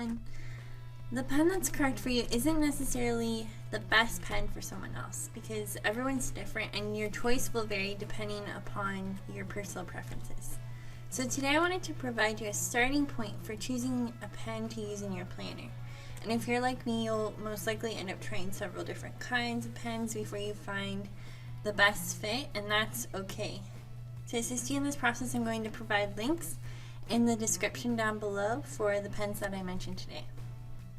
on, the pen that's correct for you isn't necessarily the best pen for someone else, because everyone's different and your choice will vary depending upon your personal preferences. So today I wanted to provide you a starting point for choosing a pen to use in your planner. And if you're like me, you'll most likely end up trying several different kinds of pens before you find the best fit, and that's okay. To assist you in this process, I'm going to provide links in the description down below for the pens that I mentioned today.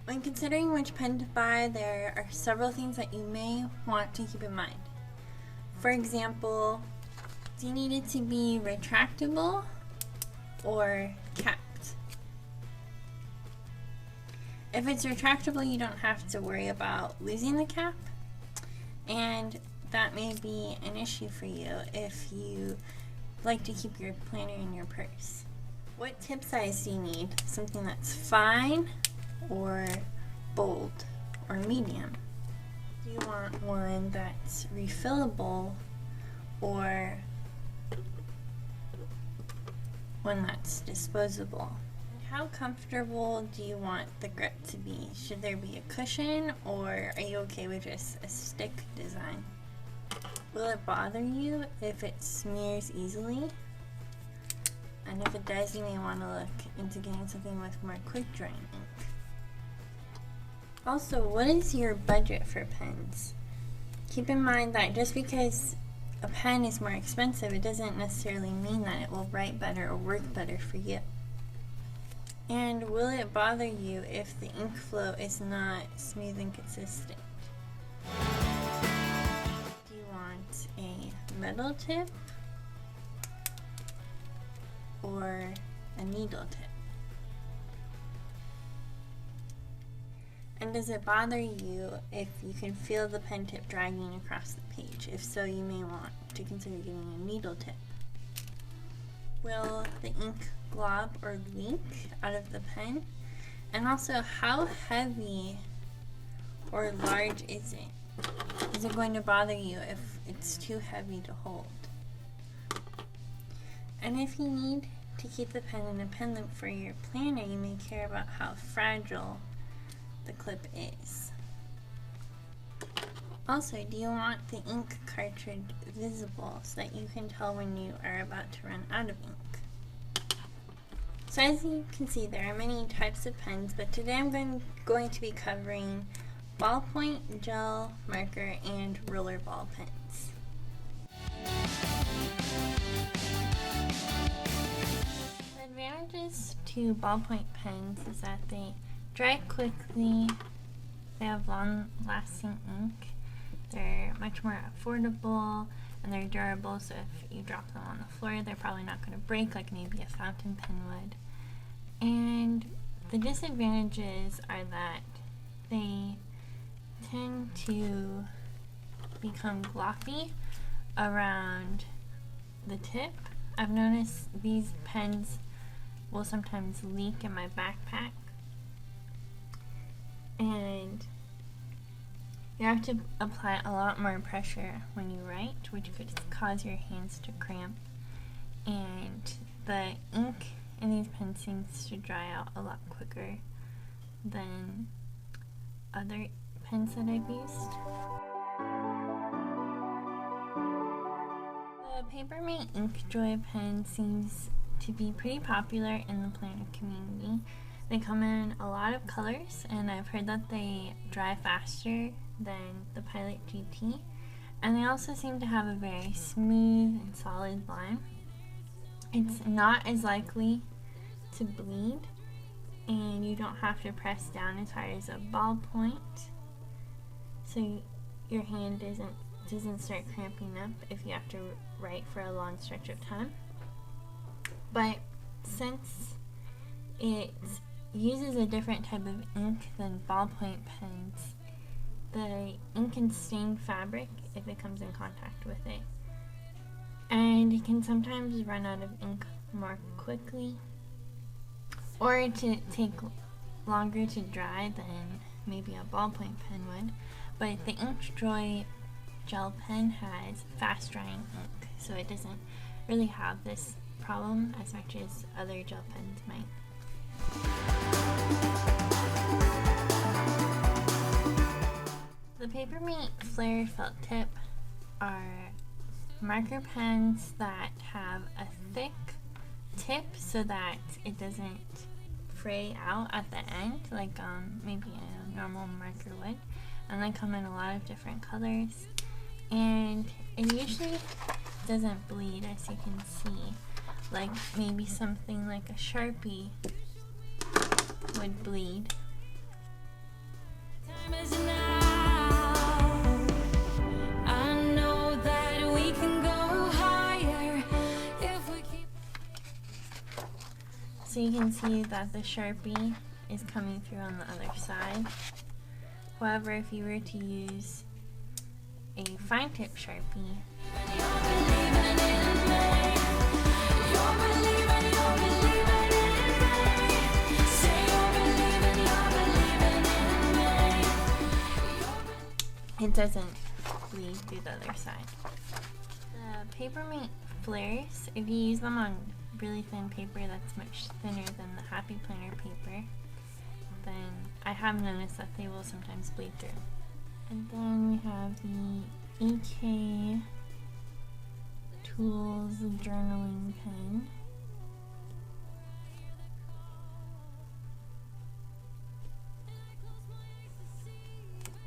When considering which pen to buy, there are several things that you may want to keep in mind. For example, do you need it to be retractable or capped? If it's retractable, you don't have to worry about losing the cap, and that may be an issue for you if you like to keep your planner in your purse. What tip size do you need? Something that's fine or bold or medium? Do you want one that's refillable or one that's disposable? How comfortable do you want the grip to be? Should there be a cushion, or are you okay with just a stick design? Will it bother you if it smears easily? And if it does, you may want to look into getting something with more quick drying ink. Also, what is your budget for pens? Keep in mind that just because a pen is more expensive, it doesn't necessarily mean that it will write better or work better for you. And will it bother you if the ink flow is not smooth and consistent? Do you want a metal tip or a needle tip? And does it bother you if you can feel the pen tip dragging across the page? If so, you may want to consider getting a needle tip. Will the ink glob or leak out of the pen? And also, how heavy or large is it? Is it going to bother you if it's too heavy to hold? And if you need to keep the pen in a pen loop for your planner, you may care about how fragile the clip is. Also, do you want the ink cartridge visible so that you can tell when you are about to run out of ink? So as you can see, there are many types of pens, but today I'm going to be covering ballpoint, gel, marker, and rollerball pens. The advantages to ballpoint pens is that they dry quickly, they have long-lasting ink, they're much more affordable, and they're durable, so if you drop them on the floor, they're probably not going to break like maybe a fountain pen would. And the disadvantages are that they tend to become gloppy around the tip. I've noticed these pens will sometimes leak in my backpack, and you have to apply a lot more pressure when you write, which could cause your hands to cramp. And the ink in these pens seems to dry out a lot quicker than other pens that I've used. The Papermate InkJoy pen seems to be pretty popular in the planner community. They come in a lot of colors, and I've heard that they dry faster than the Pilot GT, and they also seem to have a very smooth and solid line. It's not as likely to bleed, and you don't have to press down as hard as a ballpoint, so your hand doesn't start cramping up if you have to write for a long stretch of time. But since it uses a different type of ink than ballpoint pens, the ink can stain fabric if it comes in contact with it, and it can sometimes run out of ink more quickly, or to take longer to dry than maybe a ballpoint pen would. But the InkJoy gel pen has fast drying ink, so it doesn't really have this problem as much as other gel pens might. Papermate Flare Felt Tip are marker pens that have a thick tip so that it doesn't fray out at the end like maybe a normal marker would, and they come in a lot of different colors, and it usually doesn't bleed, as you can see, like maybe something like a Sharpie would bleed. So you can see that the Sharpie is coming through on the other side. However, if you were to use a fine tip Sharpie, it doesn't bleed through the other side. The Papermate flares, if you use them on really thin paper that's much thinner than the Happy Planner paper, then I have noticed that they will sometimes bleed through. And then we have the EK Tools journaling pen.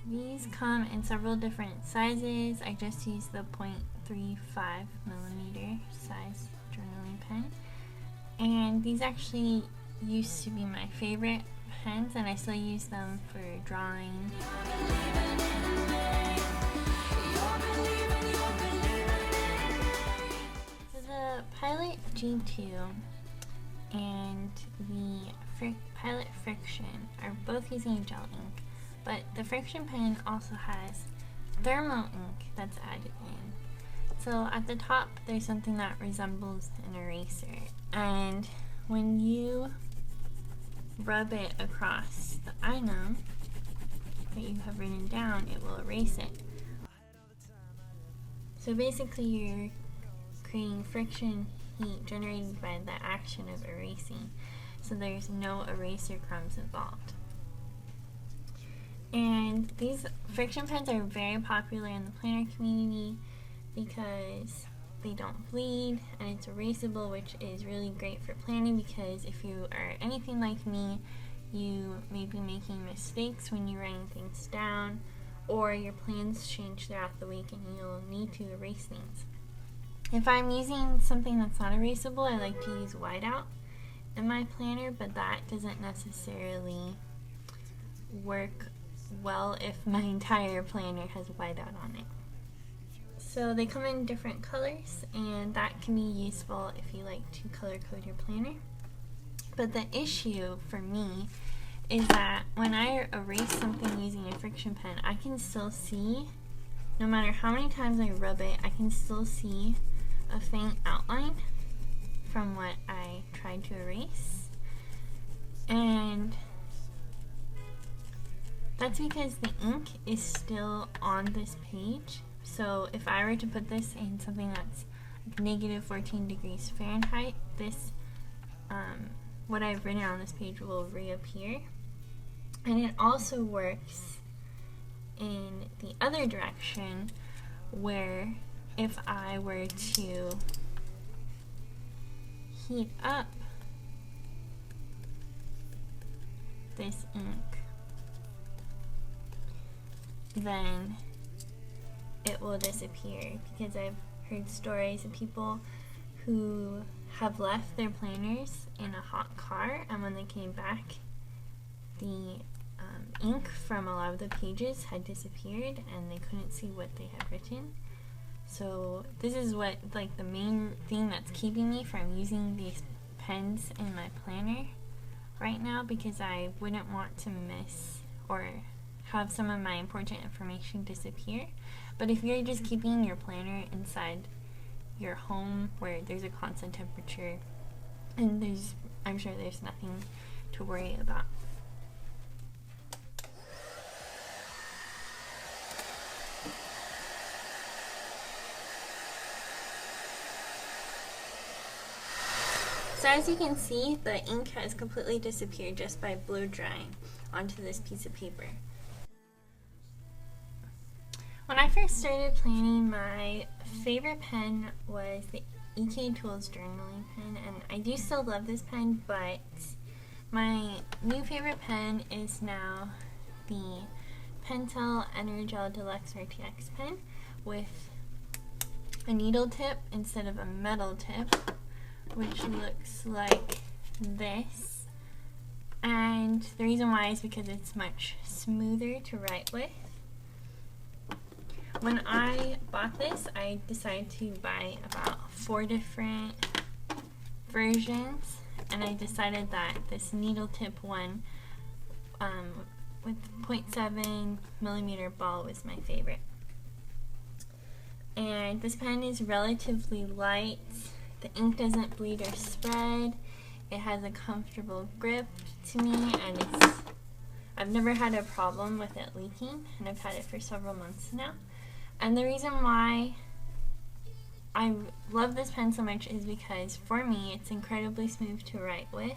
These come in several different sizes. I just use the 0.35 millimeter size journaling pen. And these actually used to be my favorite pens, and I still use them for drawing. So the Pilot G2 and the Pilot Friction are both using gel ink, but the Friction pen also has thermal ink that's added in. So at the top there's something that resembles an eraser, and when you rub it across the item that you have written down, it will erase it. So basically you're creating friction heat generated by the action of erasing, so there's no eraser crumbs involved. And these friction pens are very popular in the planner community because they don't bleed and it's erasable, which is really great for planning, because if you are anything like me, you may be making mistakes when you're writing things down, or your plans change throughout the week and you'll need to erase things. If I'm using something that's not erasable, I like to use whiteout in my planner, but that doesn't necessarily work well if my entire planner has whiteout on it. So they come in different colors, and that can be useful if you like to color code your planner. But the issue for me is that when I erase something using a friction pen, I can still see, no matter how many times I rub it, I can still see a faint outline from what I tried to erase. And that's because the ink is still on this page. So if I were to put this in something that's like -14 degrees Fahrenheit, this what I've written on this page will reappear. And it also works in the other direction, where if I were to heat up this ink, then it will disappear, because I've heard stories of people who have left their planners in a hot car, and when they came back, the ink from a lot of the pages had disappeared and they couldn't see what they had written. So this is what, like, the main thing that's keeping me from using these pens in my planner right now, because I wouldn't want to miss or have some of my important information disappear. But if you're just keeping your planner inside your home where there's a constant temperature, and I'm sure there's nothing to worry about. So as you can see, the ink has completely disappeared just by blow drying onto this piece of paper. When I first started planning, my favorite pen was the EK Tools journaling pen, and I do still love this pen, but my new favorite pen is now the Pentel Energel Deluxe RTX pen with a needle tip instead of a metal tip, which looks like this. And the reason why is because it's much smoother to write with. When I bought this, I decided to buy about 4 different versions, and I decided that this needle tip one with 0.7mm ball was my favorite. And this pen is relatively light, the ink doesn't bleed or spread, it has a comfortable grip to me, and I've never had a problem with it leaking, and I've had it for several months now. And the reason why I love this pen so much is because for me it's incredibly smooth to write with,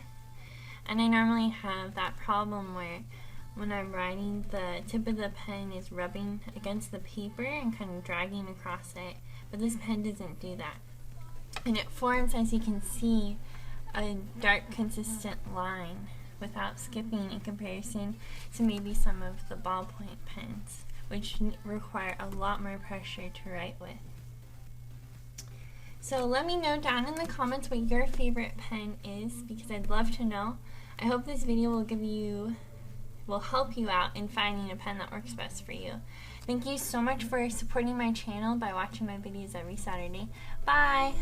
and I normally have that problem where when I'm writing the tip of the pen is rubbing against the paper and kind of dragging across it, but this pen doesn't do that. And it forms, as you can see, a dark consistent line without skipping in comparison to maybe some of the ballpoint pens, which require a lot more pressure to write with. So let me know down in the comments what your favorite pen is, because I'd love to know. I hope this video will help you out in finding a pen that works best for you. Thank you so much for supporting my channel by watching my videos every Saturday. Bye!